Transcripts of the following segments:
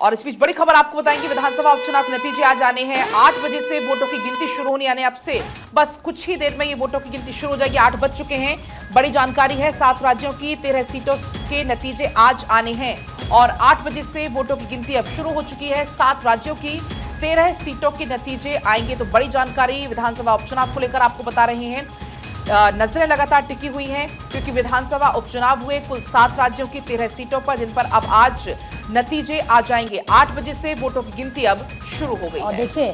और इस बीच बड़ी खबर आपको बताएंगे, विधानसभा उपचुनाव के नतीजे आ जाने हैं। 8 बजे से वोटों की गिनती शुरू होनी, यानी अब से बस कुछ ही देर में ये वोटों की गिनती शुरू हो जाएगी। 8 बज चुके हैं। बड़ी जानकारी है, 7 राज्यों की 13 सीटों के नतीजे आज आने हैं और 8 बजे से वोटों की गिनती अब शुरू हो चुकी है। 7 राज्यों की 13 सीटों के नतीजे आएंगे। तो बड़ी जानकारी विधानसभा उपचुनाव को लेकर आपको बता रहे हैं। नजरें लगातार टिकी हुई हैं क्योंकि विधानसभा उपचुनाव हुए कुल 7 राज्यों की 13 सीटों पर, जिन पर अब आज नतीजे आ जाएंगे। 8 बजे से वोटों की गिनती अब शुरू हो गई और देखिए,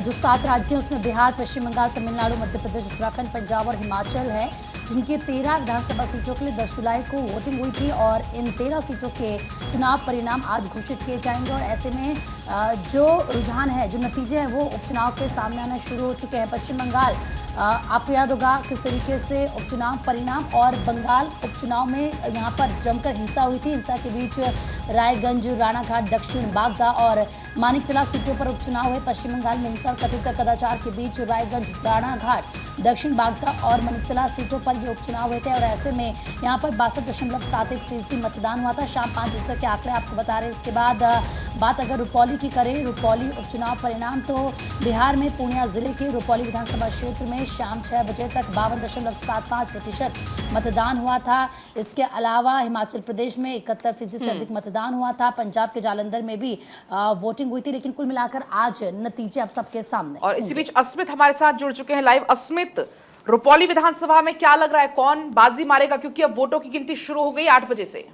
जो 7 राज्य हैं उसमें बिहार, पश्चिम बंगाल, तमिलनाडु, मध्य प्रदेश, उत्तराखंड, पंजाब और हिमाचल है, जिनकी 13 विधानसभा सीटों के लिए 10 जुलाई को वोटिंग हुई थी और इन 13 सीटों के चुनाव परिणाम आज घोषित किए जाएंगे। और ऐसे में जो रुझान है, जो नतीजे हैं, वो उपचुनाव के सामने आना शुरू हो चुके हैं। पश्चिम बंगाल, आपको याद होगा किस तरीके से उपचुनाव परिणाम और बंगाल उपचुनाव में यहाँ पर जमकर हिंसा हुई थी। हिंसा के बीच रायगंज, राणाघाट, दक्षिण बागदा और मानिकतला सीटों पर उपचुनाव हुए। पश्चिम बंगाल में हिंसा और कथित कदाचार के बीच रायगंज, राणाघाट, दक्षिण बागदा और मानिकतला सीटों पर ये उपचुनाव हुए थे और ऐसे में यहाँ पर 62.71% मतदान हुआ था। शाम 5 बजे तक के आंकड़े आपको बता रहे हैं। इसके बाद बात अगर रुपौली की करें, रुपौली उपचुनाव परिणाम तो बिहार में पूर्णिया जिले के रुपौली विधानसभा क्षेत्र में शाम 6 बजे तक 52.75% मतदान हुआ था। इसके अलावा हिमाचल प्रदेश में 71% से अधिक मतदान हुआ था। पंजाब के जालंधर में भी वोटिंग हुई थी, लेकिन कुल मिलाकर आज नतीजे अब सबके सामने। और इसी बीच अस्मित हमारे साथ जुड़ चुके हैं लाइव। अस्मित, रुपौली विधानसभा में क्या लग रहा है, कौन बाजी मारेगा, क्योंकि अब वोटों की गिनती शुरू हो गई 8 बजे से?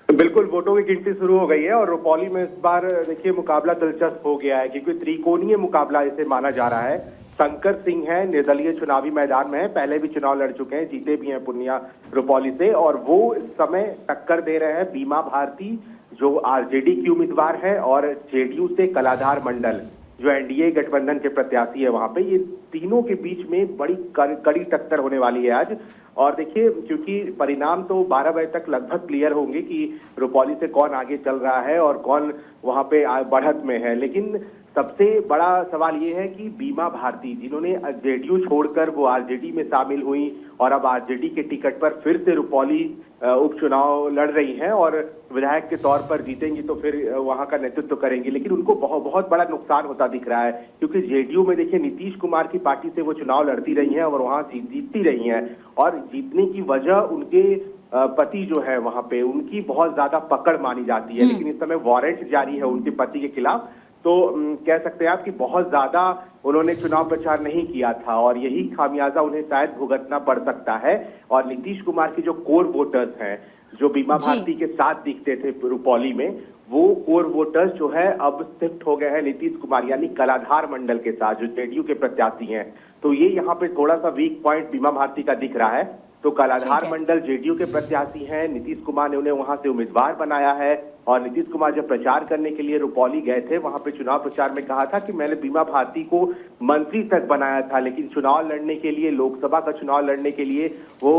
बिल्कुल, वोटों की गिनती शुरू हो गई है और रुपौली में इस बार देखिए मुकाबला दिलचस्प हो गया है क्योंकि त्रिकोणीय मुकाबला इसे माना जा रहा है। शंकर सिंह है, निर्दलीय चुनावी मैदान में है, पहले भी चुनाव लड़ चुके हैं, जीते भी हैं पूर्णिया रुपौली से, और वो इस समय टक्कर दे रहे हैं बीमा भारती जो आरजेडी की उम्मीदवार है और जेडीयू से कलाधार मंडल जो एनडीए गठबंधन के प्रत्याशी है। वहां पे ये तीनों के बीच में बड़ी कड़ी टक्कर होने वाली है आज। और देखिए, क्योंकि परिणाम तो 12 बजे तक लगभग क्लियर होंगे कि रुपौली से कौन आगे चल रहा है और कौन वहां पे बढ़त में है, लेकिन सबसे बड़ा सवाल ये है कि बीमा भारती जिन्होंने जेडीयू छोड़कर वो आरजेडी में शामिल हुई और अब आरजेडी के टिकट पर फिर से रुपौली उपचुनाव लड़ रही हैं और विधायक के तौर पर जीतेंगी तो फिर वहां का नेतृत्व करेंगी, लेकिन उनको बहुत बड़ा नुकसान होता दिख रहा है क्योंकि जेडीयू में देखिए नीतीश कुमार की पार्टी से वो चुनाव लड़ती रही हैं और वहां जीतती रही हैं और जीतने की वजह उनके पति जो है वहां पे उनकी बहुत ज्यादा पकड़ मानी जाती है, लेकिन इस समय वारंट जारी है उनके पति के खिलाफ। तो कह सकते हैं आप कि बहुत ज्यादा उन्होंने चुनाव प्रचार नहीं किया था और यही खामियाजा उन्हें शायद भुगतना पड़ सकता है। और नीतीश कुमार की जो कोर वोटर्स हैं जो बीमा भारती के साथ दिखते थे रुपौली में, वो कोर वोटर्स जो है अब शिफ्ट हो गए हैं नीतीश कुमार यानी कलाधार मंडल के साथ जो जेडीयू के प्रत्याशी हैं। तो ये यहाँ पे थोड़ा सा वीक पॉइंट बीमा भारती का दिख रहा है। तो कलाधार मंडल जेडीयू के प्रत्याशी हैं, नीतीश कुमार ने उन्हें वहां से उम्मीदवार बनाया है और नीतीश कुमार जब प्रचार करने के लिए रुपौली गए थे वहां पे चुनाव प्रचार में कहा था कि मैंने बीमा भारती को मंत्री तक बनाया था, लेकिन चुनाव लड़ने के लिए, लोकसभा का चुनाव लड़ने के लिए वो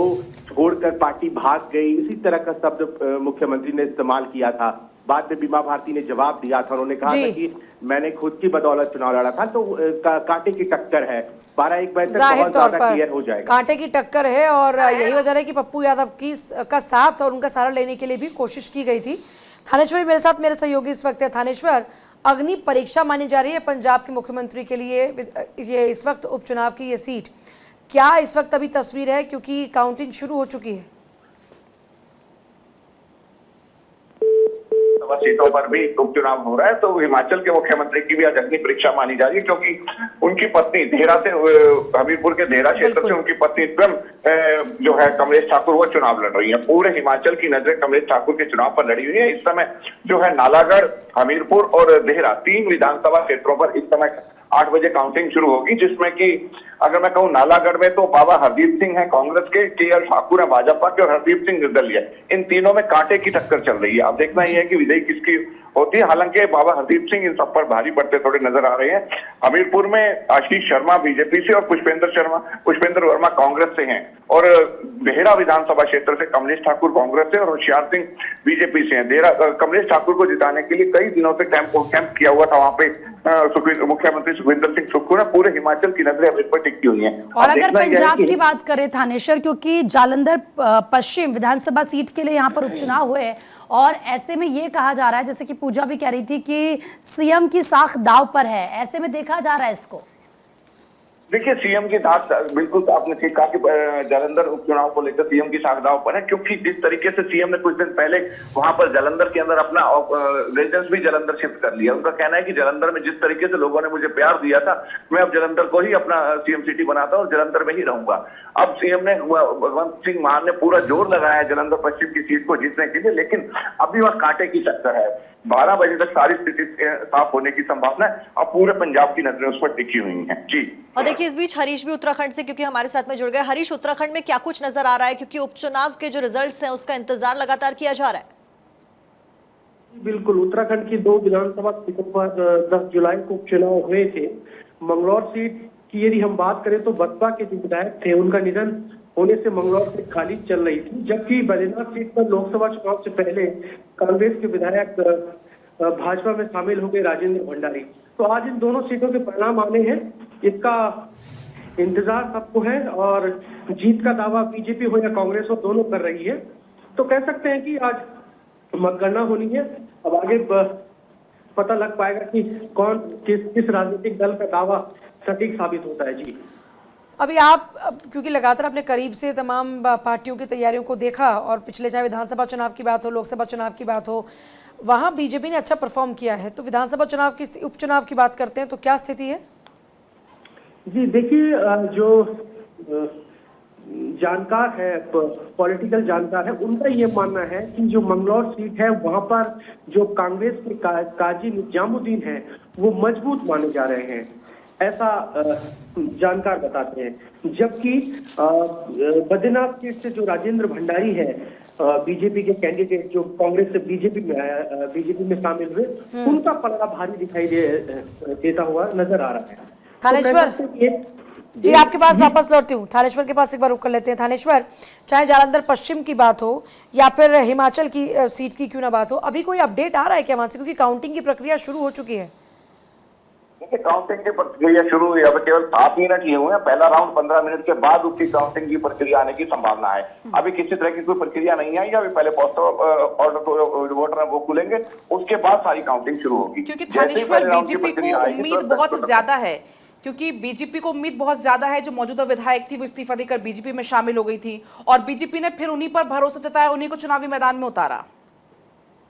छोड़कर पार्टी भाग गई। इसी तरह का शब्द मुख्यमंत्री ने इस्तेमाल किया था। बाद में बीमा भारती ने जवाब दिया था, उन्होंने कहा था कि मैंने खुद की बदौलत चुनाव लड़ा था। तो कांटे की टक्कर है, 12-1 बजे तक बहुत ज्यादा क्लियर हो जाएगा। कांटे की टक्कर है और यही वजह है कि पप्पू यादव का साथ और उनका सहारा लेने के लिए भी कोशिश की गई थी। थानेश्वर मेरे साथ, मेरे सहयोगी इस वक्त है। थानेश्वर, अग्नि परीक्षा मानी जा रही है पंजाब के मुख्यमंत्री के लिए ये इस वक्त उपचुनाव की ये सीट, क्या इस वक्त अभी तस्वीर है क्योंकि काउंटिंग शुरू हो चुकी है? सीटों पर भी उपचुनाव हो रहा है तो हिमाचल के मुख्यमंत्री की भी आज अग्नि परीक्षा मानी जा रही है क्योंकि उनकी पत्नी देहरा से, हमीरपुर के देहरा क्षेत्र से उनकी पत्नी स्वयं जो है कमलेश ठाकुर वो चुनाव लड़ रही है। पूरे हिमाचल की नजरें कमलेश ठाकुर के चुनाव पर लड़ी हुई है। इस समय जो है नालागढ़, हमीरपुर और देहरा 3 विधानसभा क्षेत्रों पर इस समय 8 बजे काउंटिंग शुरू होगी, जिसमें कि अगर मैं कहूँ नालागढ़ में तो बाबा हरदीप सिंह है कांग्रेस के, केएल ठाकुर है भाजपा के और हरदीप सिंह निर्दलीय है। इन तीनों में कांटे की टक्कर चल रही है। अब देखना ही है कि विजयी किसकी होती है। हालांकि बाबा हरदीप सिंह इन सब पर भारी पड़ते थोड़े नजर आ रहे हैं। हमीरपुर में आशीष शर्मा बीजेपी से और पुष्पेंद्र वर्मा कांग्रेस से हैं और देहरा विधानसभा क्षेत्र से कमलेश ठाकुर कांग्रेस से और होशियार सिंह बीजेपी से हैं। कमलेश ठाकुर को जिताने के लिए कई दिनों से कैंप किया हुआ था वहां पे मुख्यमंत्री सुखविंदर सिंह सुक्खू ने। पूरे हिमाचल की नजरें अब इस पर टिकी हुई हैं। और अगर पंजाब की बात करें थानेश्वर, क्योंकि जालंधर पश्चिम विधानसभा सीट के लिए यहाँ पर उपचुनाव हुए और ऐसे में ये कहा जा रहा है, जैसे कि पूजा भी कह रही थी कि सीएम की साख दाव पर है, ऐसे में देखा जा रहा है इसको। देखिए, सीएम की साख बिल्कुल आपने ठीक कहा कि जालंधर उपचुनाव को लेकर सीएम की साख दांव पर है, क्योंकि जिस तरीके से सीएम ने कुछ दिन पहले वहां पर जालंधर के अंदर अपना रेजिडेंस भी जालंधर शिफ्ट कर लिया। उनका कहना है कि जालंधर में जिस तरीके से लोगों ने मुझे प्यार दिया था, मैं अब जालंधर को ही अपना सीएम सिटी बनाता और जालंधर में ही रहूंगा। अब सीएम ने भगवंत सिंह मान ने पूरा जोर लगाया है जालंधर पश्चिम की सीट को जीतने के लिए, लेकिन अभी वह कांटे की टक्कर है। 12 बजे तक सारी स्थिति साफ होने की संभावना है और पूरे पंजाब की नजरें उस पर टिकी हुई हैं। जी, और देखिए इस बीच हरीश भी उत्तराखंड से क्योंकि हमारे साथ में जुड़ गए। हरीश, उत्तराखंड में क्या कुछ नजर आ रहा है, क्योंकि उपचुनाव के जो रिजल्ट्स हैं उसका इंतजार लगातार किया जा रहा है। बिल्कुल, उत्तराखंड की 2 विधानसभा सीटों पर 10 जुलाई को उपचुनाव हुए थे। मंगलौर सीट की यदि हम बात करें तो बसपा के जो विधायक थे उनका निधन होने से मंगलौर सीट खाली चल रही थी, जबकि बद्रीनाथ सीट पर लोकसभा चुनाव से पहले कांग्रेस के विधायक भाजपा में शामिल हो गए राजेंद्र भंडारी। तो आज इन दोनों सीटों के परिणाम आने हैं, इसका इंतजार सबको है और जीत का दावा बीजेपी हो या कांग्रेस हो, दोनों कर रही है। तो कह सकते हैं कि आज मतगणना होनी है। अब आगे पता लग पाएगा कि कौन किस राजनीतिक दल का दावा सटीक साबित होता है। जी, अभी आप क्योंकि लगातार अपने करीब से तमाम पार्टियों की तैयारियों को देखा और पिछले चाहे विधानसभा चुनाव की बात हो, लोकसभा चुनाव की बात हो, वहां बीजेपी ने अच्छा परफॉर्म किया है। तो विधानसभा चुनाव की उपचुनाव की बात करते हैं तो क्या स्थिति है? जी देखिए, जो जानकार है, पॉलिटिकल जानकार है, उनका ये मानना है कि जो मंगलौर सीट है वहां पर जो कांग्रेस के काजी निजामुद्दीन है वो मजबूत माने जा रहे हैं, ऐसा जानकार बताते हैं। जबकि बद्रीनाथ सीट से जो राजेंद्र भंडारी है, बीजेपी के कैंडिडेट जो कांग्रेस से बीजेपी में शामिल हुए, उनका पलड़ा भारी दिखाई देता हुआ नजर आ रहा है। थानेश्वर जी, आपके पास वापस लौटती हूँ। थानेश्वर के पास एक बार रुक कर लेते हैं। थानेश्वर, चाहे जालंधर पश्चिम की बात हो या फिर हिमाचल की सीट की क्यों ना बात हो, अभी कोई अपडेट आ रहा है क्या वहां से? क्योंकि काउंटिंग की प्रक्रिया शुरू हो चुकी है। देखिए, काउंटिंग की प्रक्रिया शुरू हुई, अब केवल 7 मिनट ही हुए हैं। पहला राउंड 15 मिनट के बाद उसकी काउंटिंग की प्रक्रिया आने की संभावना है। अभी किसी तरह की कोई प्रक्रिया नहीं आई, अभी पहले पोस्टल ऑर्डर वोटर है वो खुलेंगे, उसके बाद सारी काउंटिंग शुरू होगी। क्योंकि थानेश्वर बीजेपी को उम्मीद बहुत ज्यादा है, क्योंकि बीजेपी को उम्मीद बहुत ज्यादा है। जो मौजूदा विधायक थी वो इस्तीफा देकर बीजेपी में शामिल हो गई थी और बीजेपी ने फिर उन्हीं पर भरोसा जताया, उन्हीं को चुनावी मैदान में उतारा।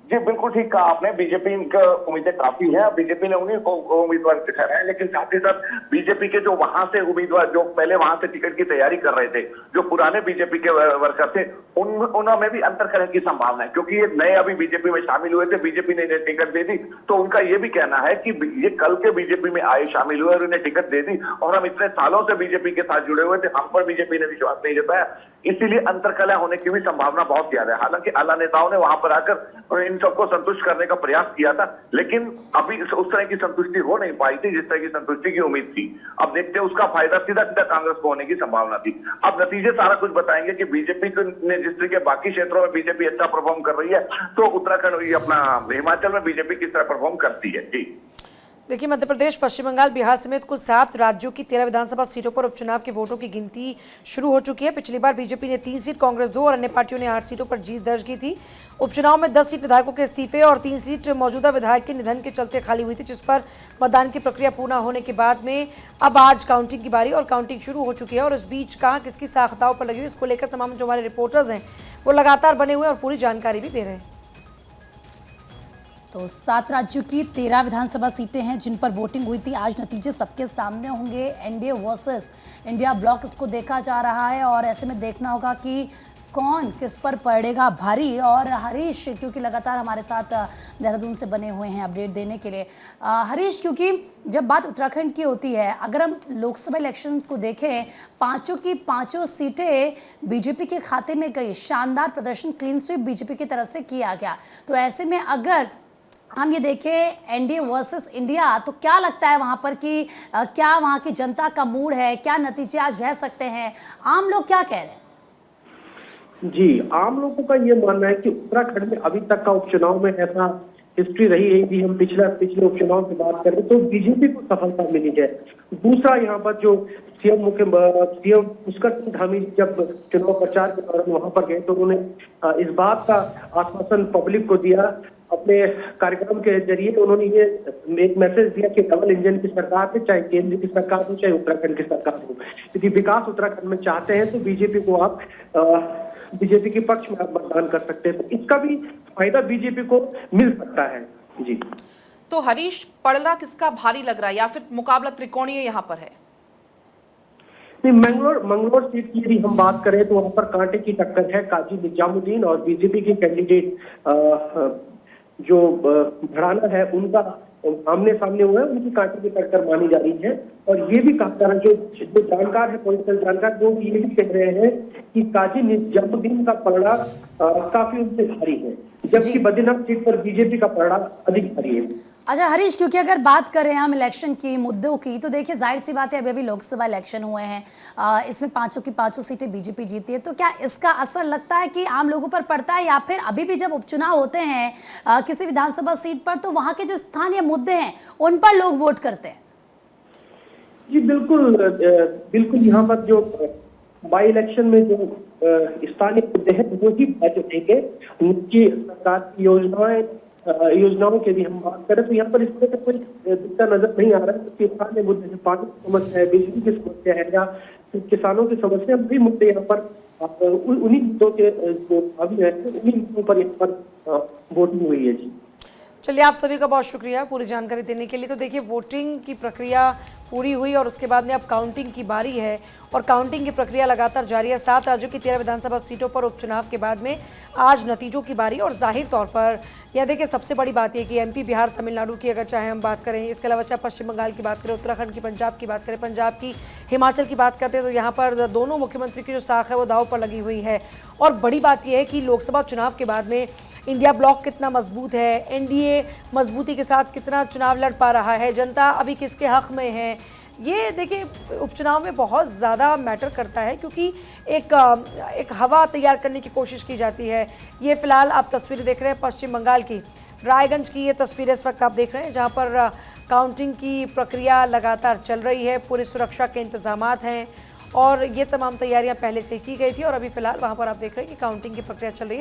जी बिल्कुल ठीक कहा आपने, बीजेपी का उम्मीदें काफी है, बीजेपी ने उन्हीं को उम्मीदवार ठहराया है। लेकिन साथ ही साथ बीजेपी के जो वहां से उम्मीदवार जो पहले वहां से टिकट की तैयारी कर रहे थे, जो पुराने बीजेपी के वर्कर थे, उनमें भी अंतर करने की संभावना है, क्योंकि ये नए अभी बीजेपी में शामिल हुए थे, बीजेपी ने इन्हें टिकट दे दी। तो उनका ये भी कहना है कि ये कल के बीजेपी में आए, शामिल हुए और इन्हें टिकट दे दी, और हम इतने सालों से बीजेपी के साथ जुड़े हुए थे, हम पर बीजेपी ने विश्वास नहीं जताया, इसीलिए अंतरकलह होने की भी संभावना बहुत ज्यादा है। हालांकि आला नेताओं ने वहां पर आकर इन सबको संतुष्ट करने का प्रयास किया था, लेकिन अभी उस तरह की संतुष्टि हो नहीं पाई थी जिस तरह की संतुष्टि की उम्मीद थी। अब देखते हैं उसका फायदा सीधा सीधा कांग्रेस को होने की संभावना थी। अब नतीजे सारा कुछ बताएंगे कि बीजेपी ने जिस तरह के बाकी क्षेत्रों में बीजेपी अच्छा परफॉर्म कर रही है, तो उत्तराखंड अपना हिमाचल में बीजेपी किस तरह परफॉर्म करती है। जी देखिए, मध्य प्रदेश, पश्चिम बंगाल, बिहार समेत कुल 7 राज्यों की 13 विधानसभा सीटों पर उपचुनाव के वोटों की गिनती शुरू हो चुकी है। पिछली बार बीजेपी ने 3 सीट, कांग्रेस 2 और अन्य पार्टियों ने 8 सीटों पर जीत दर्ज की थी। उपचुनाव में 10 सीट विधायकों के इस्तीफे और 3 सीट मौजूदा विधायक के निधन के चलते खाली हुई थी, जिस पर मतदान की प्रक्रिया पूर्ण होने के बाद में अब आज काउंटिंग की बारी और काउंटिंग शुरू हो चुकी है। और इस बीच कहाँ किसकी साख्ताओं पर लगी हुई, इसको लेकर तमाम जो हमारे रिपोर्टर्स हैं वो लगातार बने हुए और पूरी जानकारी भी दे रहे हैं। तो 7 राज्यों की 13 विधानसभा सीटें हैं जिन पर वोटिंग हुई थी। आज नतीजे सबके सामने होंगे। एनडीए वर्सेस इंडिया ब्लॉक, इसको देखा जा रहा है और ऐसे में देखना होगा कि कौन किस पर पड़ेगा भारी। और हरीश क्योंकि लगातार हमारे साथ देहरादून से बने हुए हैं अपडेट देने के लिए। हरीश, क्योंकि जब बात उत्तराखंड की होती है, अगर हम लोकसभा इलेक्शन को देखें, 5 की 5 सीटें बीजेपी के खाते में गई। शानदार प्रदर्शन, क्लीन स्वीप बीजेपी की तरफ से किया गया। तो ऐसे में अगर हम ये देखें एनडीए वर्सेस इंडिया, तो क्या लगता है वहां पर कि क्या वहां की जनता का मूड है, क्या नतीजे आज रह सकते हैं, आम लोग क्या कह रहे हैं? जी, आम लोगों का ये मानना है कि उत्तराखंड में अभी तक का उपचुनाव में ऐसा हिस्ट्री रही है कि हम पिछले उपचुनाव की बात करें तो बीजेपी को सफलता मिली है। दूसरा, यहाँ पर जो सीएम पुष्कर सिंह धामी जब चुनाव प्रचार के दौरान वहां पर गए तो उन्होंने इस बात का आश्वासन पब्लिक को दिया, अपने कार्यक्रम के जरिए उन्होंने ये एक मैसेज दिया कि डबल इंजन की सरकार है, चाहे केंद्र की सरकार हो चाहे उत्तराखंड की सरकार हो, यदि विकास उत्तराखंड में चाहते हैं तो बीजेपी के पक्ष में आप मतदान कर सकते हैं। तो इसका भी फायदा बीजेपी को मिल सकता है। जी, तो हरीश, पड़ना किसका भारी लग रहा है या फिर मुकाबला त्रिकोणीय यहाँ पर है? नहीं, मंगलोर सीट की यदि हम बात करें तो वहां पर कांटे की टक्कर है। काजी निजामुद्दीन और बीजेपी के कैंडिडेट जो भड़ाना है उनका आमने सामने हुआ है, उनकी कांटे की टक्कर मानी जा रही है। और ये भी कहा जा रहा है, जो जानकार है, पॉलिटिकल जानकार, वो ये भी कह रहे हैं कि काजी निजामुद्दीन का पलड़ा काफी उनसे भारी है, जबकि बद्रीनाथ सीट पर बीजेपी का पलड़ा अधिक भारी है। अच्छा हरीश, क्योंकि अगर बात करें हम इलेक्शन की मुद्दों की तो देखिए जाहिर सी बात है अभी लोकसभा इलेक्शन हुए हैं, इसमें 5 की 5 सीटें बीजेपी जीती है, तो क्या इसका असर लगता है कि आम लोगों पर पड़ता है या फिर अभी भी जब उपचुनाव होते हैं किसी विधानसभा सीट पर तो वहां के जो स्थानीय मुद्दे हैं उन पर लोग वोट करते हैं? जी बिल्कुल यहाँ पर जो बाई इलेक्शन में जो स्थानीय मुद्दे हैं वो ही देंगे। उनकी सरकार की योजनाओं के भी हम बात करें तो यहाँ पर इस तरह का कोई दिक्कत नजर नहीं आ रहा है, क्योंकि स्थानीय मुद्दे पानी की समस्या है, बिजली की समस्या है या किसानों की समस्या, वही मुद्दे यहाँ पर उन्हीं मुद्दों के जो अभी है उन्हीं मुद्दों पर यहाँ पर वोटिंग हुई है। जी, चलिए, आप सभी का बहुत शुक्रिया पूरी जानकारी देने के लिए। तो देखिए, वोटिंग की प्रक्रिया पूरी हुई और उसके बाद में अब काउंटिंग की बारी है और काउंटिंग की प्रक्रिया लगातार जारी है। 7 राज्यों की 13 विधानसभा सीटों पर उपचुनाव के बाद में आज नतीजों की बारी। और जाहिर तौर पर यह देखिए सबसे बड़ी बात यह कि एमपी, बिहार, तमिलनाडु की अगर चाहे हम बात करें, इसके अलावा चाहे पश्चिम बंगाल की बात करें, उत्तराखंड की, पंजाब की बात करें, पंजाब की, हिमाचल की बात करते हैं तो यहाँ पर दोनों मुख्यमंत्री की जो साख है वो दांव पर लगी हुई है। और बड़ी बात यह है कि लोकसभा चुनाव के बाद में इंडिया ब्लॉक कितना मजबूत है, एनडीए मजबूती के साथ कितना चुनाव लड़ पा रहा है, जनता अभी किसके हक में है, ये देखिए उपचुनाव में बहुत ज़्यादा मैटर करता है, क्योंकि एक हवा तैयार करने की कोशिश की जाती है। ये फिलहाल आप तस्वीरें देख रहे हैं पश्चिम बंगाल की, रायगंज की ये तस्वीरें इस वक्त आप देख रहे हैं, जहां पर काउंटिंग की प्रक्रिया लगातार चल रही है, पूरी सुरक्षा के इंतजामात हैं और ये तमाम तैयारियां पहले से की गई थी और अभी फिलहाल वहां पर आप देख रहे हैं कि काउंटिंग की प्रक्रिया चल रही है।